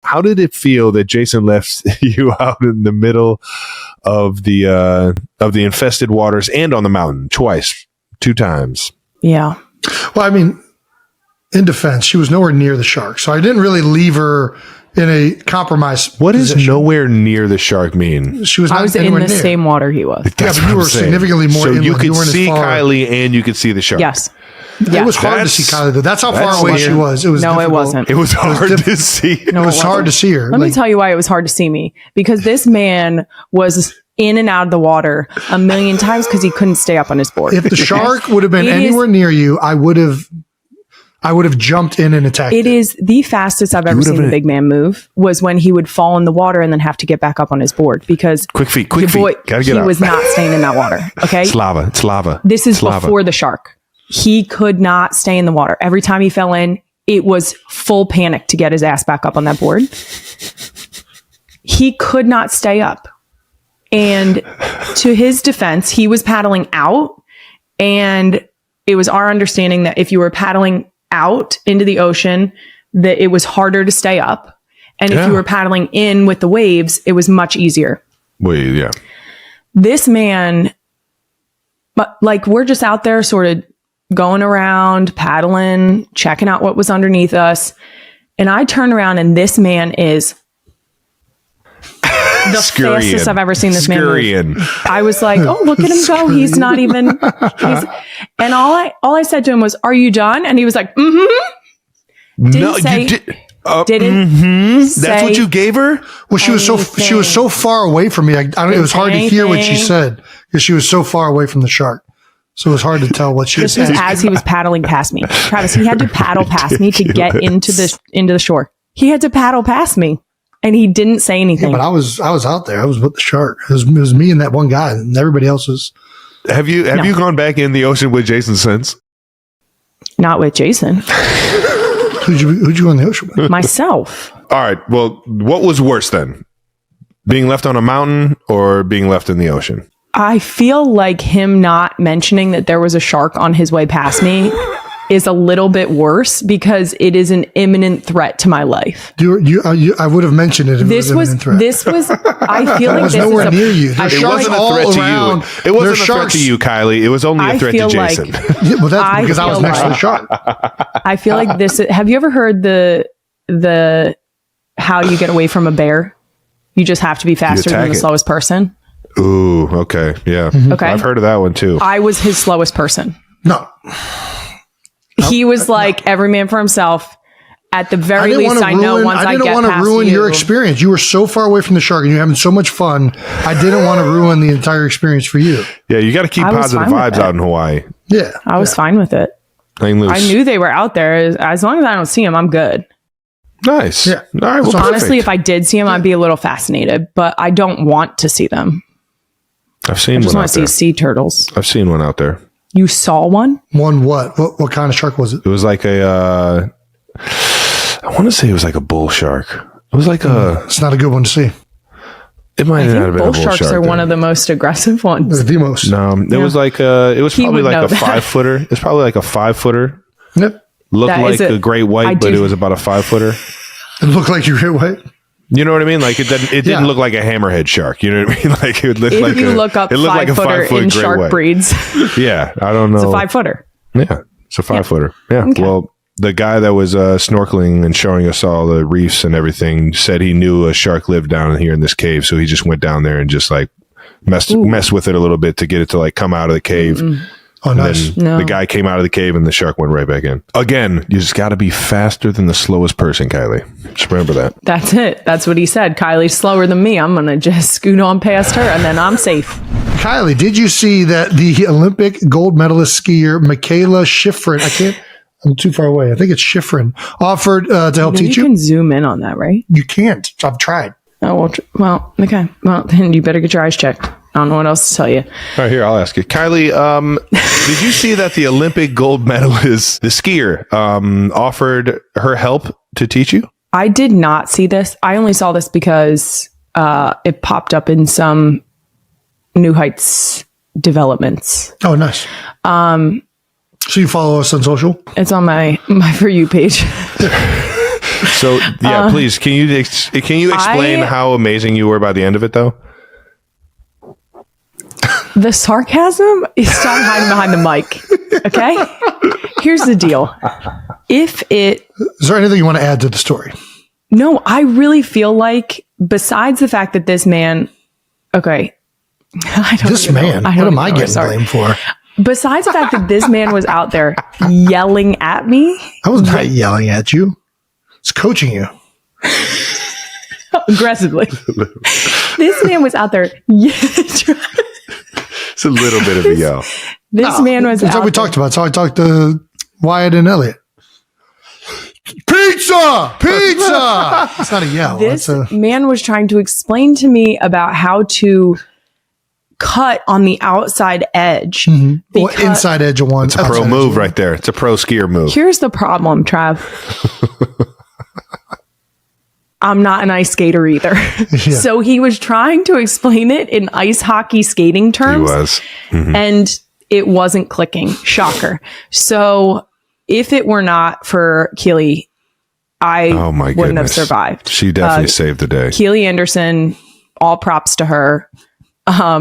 how did it feel that Jason left you out in the middle of the infested waters and on the mountain two times? Yeah. Well, I mean, in defense, she was nowhere near the shark, so I didn't really leave her in a compromised What position. does nowhere near the shark mean? She was not I was in anywhere the near. same water he was. Yeah, but you were significantly more so inland. you could weren't as see far. Kylie and you could see the shark. Yes. It was hard to see Kylie, though. That's how far that's away weird. she was. It was No, it difficult. wasn't. It was hard to see. It was hard to see her. Let me tell you why it was hard to see me. Because this man was in and out of the water a million times because he couldn't stay up on his board. If the shark would have been anywhere near you, I would have jumped in and attacked it. Is the fastest I've ever seen the big man move was when he would fall in the water and then have to get back up on his board because quick feet. Gotta get out. Was not staying in that water. Okay. It's lava. This is before the shark. He could not stay in the water. Every time he fell in, it was full panic to get his ass back up on that board. He could not stay up. And to his defense, he was paddling out. And it was our understanding that if you were paddling out into the ocean, that it was harder to stay up. And if you were paddling in with the waves, it was much easier. Yeah. This man, like, we're just out there sort of going around, paddling, checking out what was underneath us. And I turn around and this man is the fastest I've ever seen this man move. I was like, oh, look at him go. He's not even. And all I said to him was, are you done? And he was like, mm-hmm. Didn't say, That's what you gave her? Well, she was so far away from me. It was hard to hear what she said because she was so far away from the shark. So it was hard to tell what she was saying. This was as he was paddling past me. Travis, he had to paddle past me to get into the shore. He had to paddle past me. And he didn't say anything. Yeah, but I was out there. I was with the shark. It was me and that one guy, and everybody else was. Have you gone back in the ocean with Jason since? Not with Jason. Who'd you go in the ocean with? Myself. All right. Well, what was worse then? Being left on a mountain or being left in the ocean? I feel like him not mentioning that there was a shark on his way past me is a little bit worse because it is an imminent threat to my life. I would have mentioned it if this it was an imminent threat. This was, I feel like it was this nowhere is near you. It wasn't a threat to you. It wasn't a threat to you, Kylie. It was only a threat to Jason. Yeah, well, that's because I was next to the shark. I feel like this. Have you ever heard the how you get away from a bear? You just have to be faster than the slowest person. Ooh, okay. Yeah. Mm-hmm. Okay. I've heard of that one too. I was his slowest person. No. He was like every man for himself. At the very least, I know once I get past you. I didn't want to ruin your experience. You were so far away from the shark and you're having so much fun. I didn't want to ruin the entire experience for you. Yeah, you got to keep positive vibes out in Hawaii. Yeah. I was fine with it. I knew they were out there. As long as I don't see them, I'm good. Nice. Yeah. All right, well, honestly, if I did see them, I'd be a little fascinated, but I don't want to see them. I've seen one out there. I just want to see sea turtles. I've seen one out there. You saw one? One what? What kind of shark was it? It was like I want to say it was like a bull shark. It was like it's not a good one to see. It might not have been a bull shark. Bull sharks are one of the most aggressive ones. The most. No, it was like it was probably like a 5-footer. It's probably like a 5-footer. Yep. Looked like a great white, but it was about a 5-footer. It looked like your great white. You know what I mean? Like it didn't look like a hammerhead shark. You know what I mean? Like it looked like you look up 5-footer in shark breeds. Yeah, I don't know. It's a 5-footer. Yeah, it's a 5-footer. Yeah. Okay. Well, the guy that was snorkeling and showing us all the reefs and everything said he knew a shark lived down here in this cave, so he just went down there and just like messed with it a little bit to get it to like come out of the cave. Mm-mm. Oh, nice. The guy came out of the cave and the shark went right back in. Again, you just got to be faster than the slowest person, Kylie. Just remember that. That's it. That's what he said. Kylie's slower than me. I'm going to just scoot on past her and then I'm safe. Kylie, did you see that the Olympic gold medalist skier, Michaela Schifrin, I'm too far away. I think it's Schifrin, offered to help teach you? You can zoom in on that, right? You can't. I've tried. Oh, well, okay. Well, then you better get your eyes checked. I don't know what else to tell you. All right, here, I'll ask you. Kylie, did you see that the Olympic gold medalist, the skier, offered her help to teach you? I did not see this. I only saw this because it popped up in some New Heights developments. Oh, nice. So you follow us on social? It's on my For You page. So please, can you explain how amazing you were by the end of it, though? The sarcasm is stop hiding behind the mic. Okay, here's the deal. Is there anything you want to add to the story? No, I really feel like besides the fact that this man, okay, what am I getting blamed for? Besides the fact that this man was out there yelling at me. I was not yelling at you. I was coaching you. Aggressively. This man was out there. It's a little bit of a yell. This man was that's out what we talked about. That's how I talked to Wyatt and Elliot. Pizza! It's not a yell. This man was trying to explain to me about how to cut on the outside edge. Well, inside edge of one. It's a pro move right there. It's a pro skier move. Here's the problem, Trav. I'm not an ice skater either. Yeah. So he was trying to explain it in ice hockey skating terms. He was. And it wasn't clicking. Shocker. So if it were not for Keely, I wouldn't have survived. She definitely saved the day. Keely Anderson, all props to her.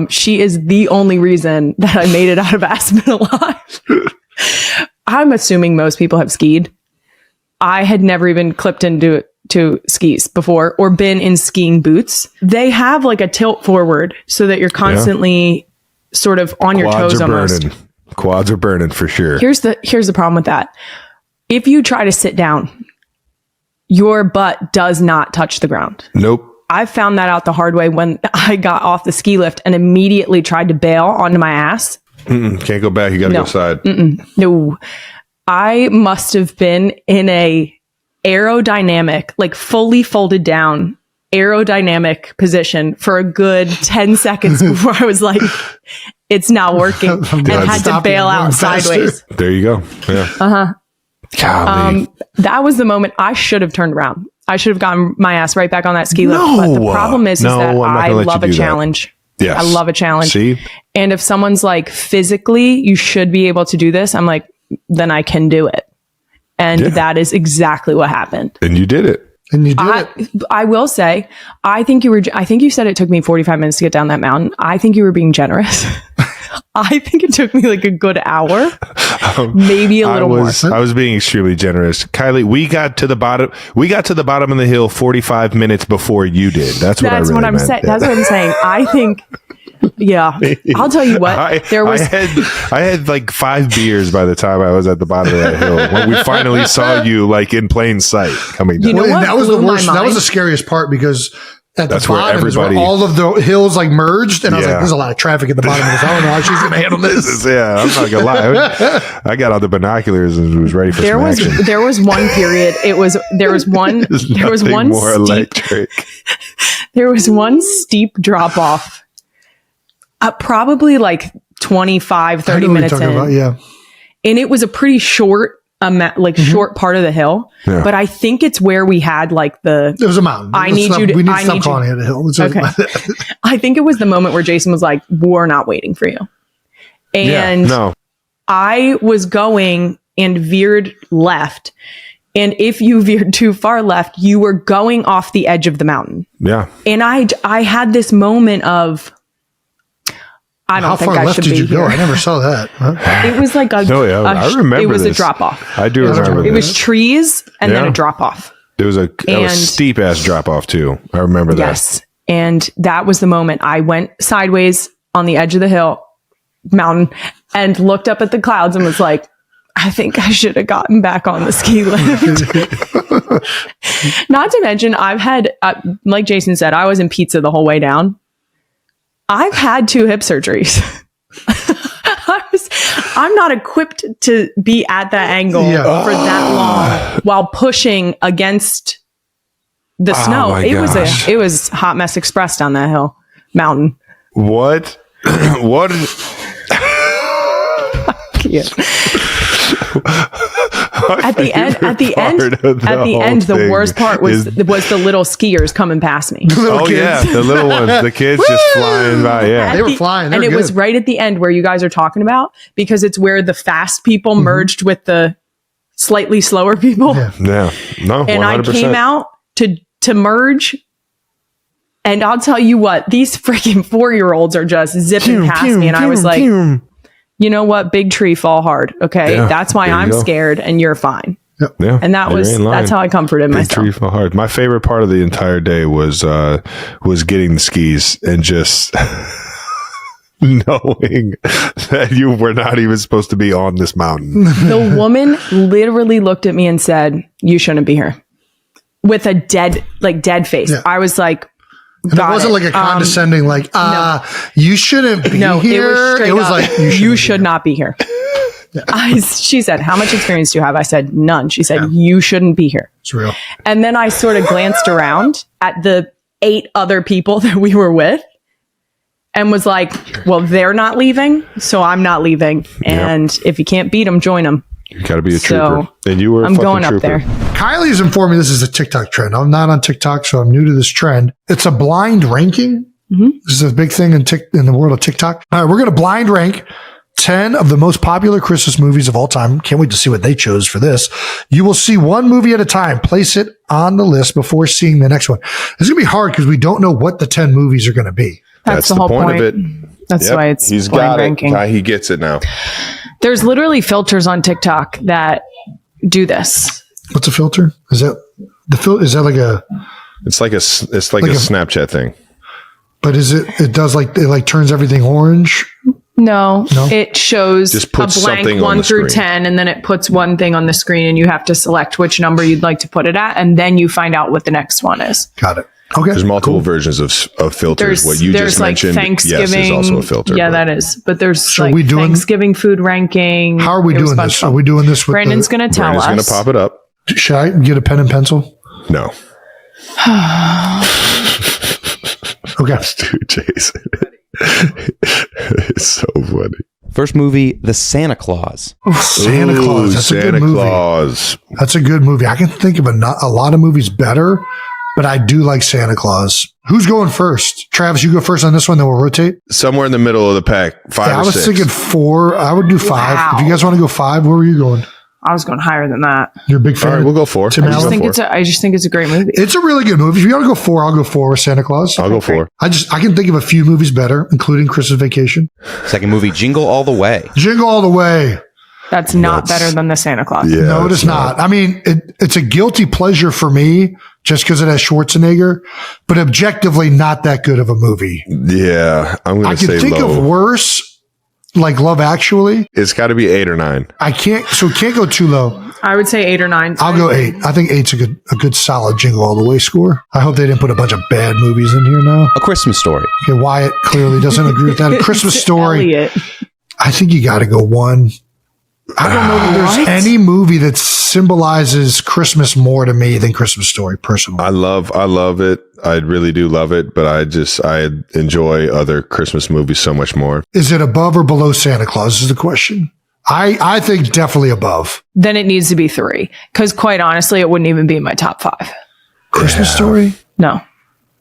She is the only reason that I made it out of Aspen alive. I'm assuming most people have skied. I had never even clipped into skis before or been in skiing boots. They have like a tilt forward so that you're constantly sort of on your toes almost. Quads are burning for sure. Here's the problem with that. If you try to sit down, your butt does not touch the ground. Nope. I found that out the hard way when I got off the ski lift and immediately tried to bail onto my ass. Can't go back. You got to go side. No. I must have been in a aerodynamic, like fully folded down aerodynamic position for a good 10 seconds before I was like, it's not working. And had to bail out sideways. There you go. Yeah. Golly. That was the moment I should have turned around. I should have gotten my ass right back on that ski lift. But the problem is that I love a challenge. Yes. I love a challenge. See? And if someone's like, physically, you should be able to do this, I'm like, then I can do it. And that is exactly what happened. And you did it. I will say, I think you said it took me 45 minutes to get down that mountain. I think you were being generous. I think it took me like a good hour, maybe a little more. I was being extremely generous. Kylie, we got to the bottom of the hill 45 minutes before you did. That's what I'm saying. That's what I'm saying. I think, I'll tell you what, I had like 5 beers by the time I was at the bottom of that hill when we finally saw you like in plain sight coming down. You know what? That was the worst. That was the scariest part because that's where everybody, all of the hills like merged, and I was like, "There's a lot of traffic at the bottom of this. I don't know how she's going to handle this." I'm not gonna lie. I got out the binoculars and was ready for some action. There was one period. There was one steep drop off. Probably like 25, 30 minutes in. And it was a pretty short short part of the hill, but I think it's where we had like there was a mountain. We need to stop calling it a hill. Okay. I think it was the moment where Jason was like, we're not waiting for you. And I was going and veered left. And if you veered too far left, you were going off the edge of the mountain. Yeah. And I had this moment of, I don't think I should be here. How far left did you go? I never saw that. Huh? It was like I remember it was this. a drop off. I do remember this. It was trees and then a drop off. It was a steep ass drop off too. I remember that. Yes. And that was the moment I went sideways on the edge of the mountain and looked up at the clouds and was like, I think I should have gotten back on the ski lift. Not to mention, I've had, like Jason said, I was in pizza the whole way down. I've had 2 hip surgeries. I'm not equipped to be at that angle for that long while pushing against the snow. It was Hot Mess Express down that mountain. What? What? At the end, the worst part was the little skiers coming past me. The little ones, the kids just flying by. Yeah, they were flying, and it was right at the end where you guys are talking about, because it's where the fast people merged with the slightly slower people. Yeah. Yeah. No, 100%. And I came out to merge. And I'll tell you what, these freaking 4-year-olds are just zipping past me. And I was like, you know what? Big tree, fall hard. Okay. Yeah, that's why I'm scared and you're fine. Yeah. And that's how I comforted myself. Big tree fell hard. My favorite part of the entire day was getting the skis and just knowing that you were not even supposed to be on this mountain. The woman literally looked at me and said, "You shouldn't be here," with a dead face. Yeah. I was like, and it wasn't like a condescending, no. You shouldn't be here. It was like, you should not be here. Yeah. She said, "How much experience do you have?" I said, "None." She said, "You shouldn't be here." It's real. And then I sort of glanced around at the 8 other people that we were with and was like, well, they're not leaving, so I'm not leaving. And if you can't beat them, join them. You got to be a trooper. And you were I'm going up there. Kylie's informed me this is a TikTok trend. I'm not on TikTok, so I'm new to this trend. It's a blind ranking. Mm-hmm. This is a big thing in the world of TikTok. All right, we're going to blind rank 10 of the most popular Christmas movies of all time. Can't wait to see what they chose for this. You will see one movie at a time. Place it on the list before seeing the next one. It's going to be hard because we don't know what the 10 movies are going to be. That's the whole point of it. That's why it's he's blind got ranking. It. He gets it now. There's literally filters on TikTok that do this. What's a filter? Is that is that like a? It's like a Snapchat thing. But is it? It does it turns everything orange. No, it shows just puts a blank 1 through 10, and then it puts one thing on the screen, and you have to select which number you'd like to put it at, and then you find out what the next one is. Got it. Okay. There's multiple versions of filters. What you just mentioned, Thanksgiving, yes, is also a filter. Yeah, that is. But there's so Thanksgiving food ranking. How are we doing this? Are we doing this with Brandon's going to tell us. Brandon's going to pop it up. Should I get a pen and pencil? No. Okay. Dude, Jason. It's so funny. First movie, The Santa Claus. Oh, Santa Claus. That's a good movie. Claus. That's a good movie. I can think of a lot of movies better, but I do like Santa Claus. Who's going first? Travis, you go first on this one, then we'll rotate. Somewhere in the middle of the pack. 5 or 6. I was thinking 4. I would do 5. Wow. If you guys want to go 5, where were you going? I was going higher than that. You're a big fan. All right, we'll go 4. I just think it's a great movie. It's a really good movie. If you want to go 4, I'll go 4 with Santa Claus. I'll go 4. I can think of a few movies better, including Christmas Vacation. Second movie, Jingle All the Way. Jingle All the Way. That's not better than the Santa Claus. Yeah, no, it is not. I mean, it's a guilty pleasure for me just because it has Schwarzenegger, but objectively not that good of a movie. Yeah, I'm going to say I can think of worse, like Love Actually. It's got to be 8 or 9. It can't go too low. I would say 8 or 9. I'll go 8. I think 8's a good solid Jingle All the Way score. I hope they didn't put a bunch of bad movies in here now. A Christmas Story. Okay, Wyatt clearly doesn't agree with that. A Christmas Story. Elliot. I think you got to go 1. I don't know that there's any movie that symbolizes Christmas more to me than Christmas Story, personally. I love it. I really do love it, but I enjoy other Christmas movies so much more. Is it above or below Santa Claus is the question. I think definitely above. Then it needs to be 3. Because quite honestly, it wouldn't even be in my top 5. Christmas Story? No.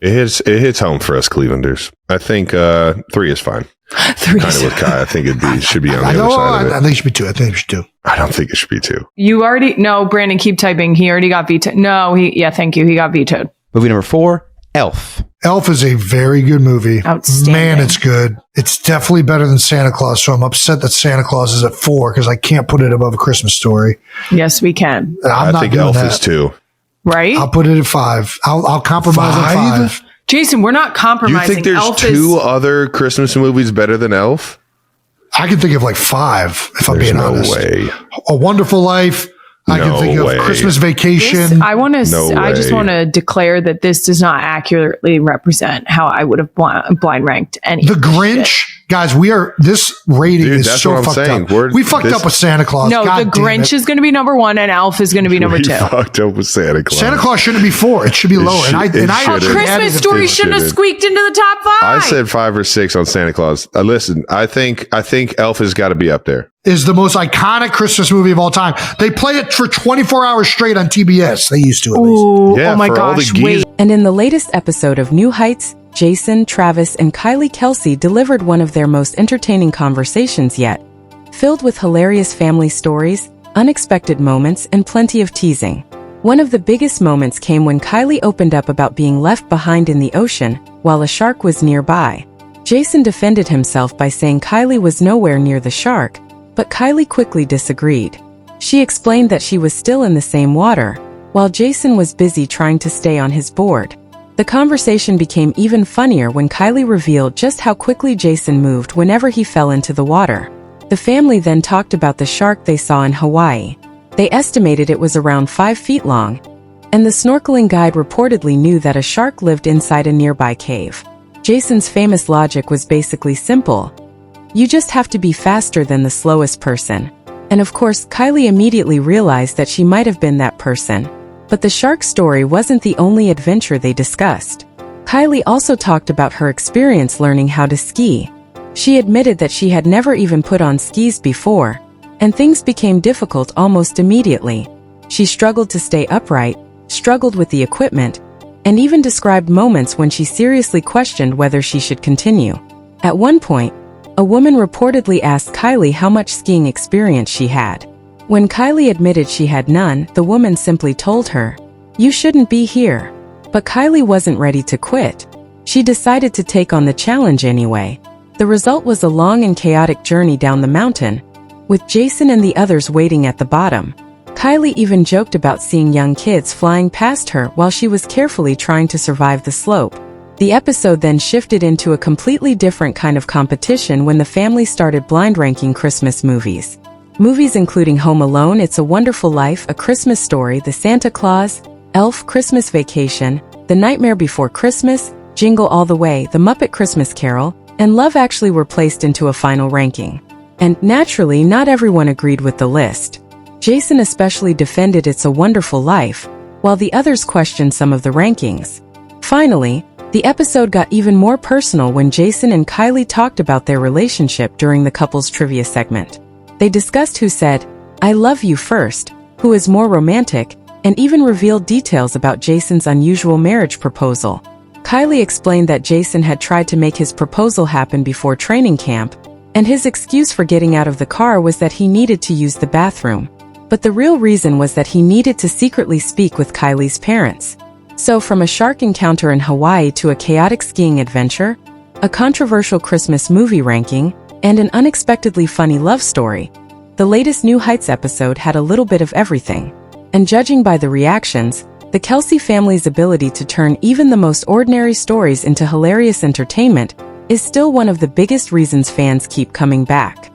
It hits home for us Clevelanders. I think 3 is fine. 3 kind of with Kai. I think should be on the other side of it. I think it should be 2. I think it should be 2. I don't think it should be 2. You already Brandon, keep typing. He already got vetoed. No, thank you. He got vetoed. Movie number 4, Elf. Elf is a very good movie. Outstanding. Man, it's good. It's definitely better than Santa Claus. So I'm upset that Santa Claus is at 4 because I can't put it above A Christmas Story. Yes, we can. I think Elf is 2. Right? I'll put it at 5. I'll compromise 5? on 5. Jason, we're not compromising. You think there's Elf 2 other Christmas movies better than Elf? I can think of like 5, if I'm being honest. No way. A Wonderful Life. I can think of Christmas Vacation. I just want to declare that this does not accurately represent how I would have blind ranked any. The Grinch. Guys, this rating is so fucked up. We fucked up with Santa Claus. No, the Grinch is going to be number 1 and Elf is going to be number 2. We fucked up with Santa Claus. Santa Claus shouldn't be 4. It should be lower. Christmas Story shouldn't have squeaked into the top 5. I said 5 or 6 on Santa Claus. Listen, I think Elf has got to be up there. Is the most iconic Christmas movie of all time. They play it for 24 hours straight on TBS. They used to at least. Ooh, yeah, oh my gosh, wait. And in the latest episode of New Heights, Jason, Travis, and Kylie Kelce delivered one of their most entertaining conversations yet. Filled with hilarious family stories, unexpected moments and plenty of teasing. One of the biggest moments came when Kylie opened up about being left behind in the ocean while a shark was nearby. Jason defended himself by saying Kylie was nowhere near the shark, but Kylie quickly disagreed. She explained that she was still in the same water, while Jason was busy trying to stay on his board. The conversation became even funnier when Kylie revealed just how quickly Jason moved whenever he fell into the water. The family then talked about the shark they saw in Hawaii. They estimated it was around 5 feet long, and the snorkeling guide reportedly knew that a shark lived inside a nearby cave. Jason's famous logic was basically simple. You just have to be faster than the slowest person. And of course, Kylie immediately realized that she might have been that person. But the shark story wasn't the only adventure they discussed. Kylie also talked about her experience learning how to ski. She admitted that she had never even put on skis before, and things became difficult almost immediately. She struggled to stay upright, struggled with the equipment, and even described moments when she seriously questioned whether she should continue. At one point, a woman reportedly asked Kylie how much skiing experience she had. When Kylie admitted she had none, the woman simply told her, "You shouldn't be here." But Kylie wasn't ready to quit. She decided to take on the challenge anyway. The result was a long and chaotic journey down the mountain, with Jason and the others waiting at the bottom. Kylie even joked about seeing young kids flying past her while she was carefully trying to survive the slope. The episode then shifted into a completely different kind of competition when the family started blind ranking Christmas movies. Movies including Home Alone, It's a Wonderful Life, A Christmas Story, The Santa Claus, Elf, Christmas Vacation, The Nightmare Before Christmas, Jingle All the Way, The Muppet Christmas Carol, and Love Actually were placed into a final ranking. And naturally, not everyone agreed with the list. Jason especially defended It's a Wonderful Life, while the others questioned some of the rankings. Finally, the episode got even more personal when Jason and Kylie talked about their relationship during the couple's trivia segment. They discussed who said, "I love you" first, who is more romantic, and even revealed details about Jason's unusual marriage proposal. Kylie explained that Jason had tried to make his proposal happen before training camp, and his excuse for getting out of the car was that he needed to use the bathroom. But the real reason was that he needed to secretly speak with Kylie's parents. So from a shark encounter in Hawaii to a chaotic skiing adventure, a controversial Christmas movie ranking, and an unexpectedly funny love story, the latest New Heights episode had a little bit of everything. And judging by the reactions, the Kelce family's ability to turn even the most ordinary stories into hilarious entertainment is still one of the biggest reasons fans keep coming back.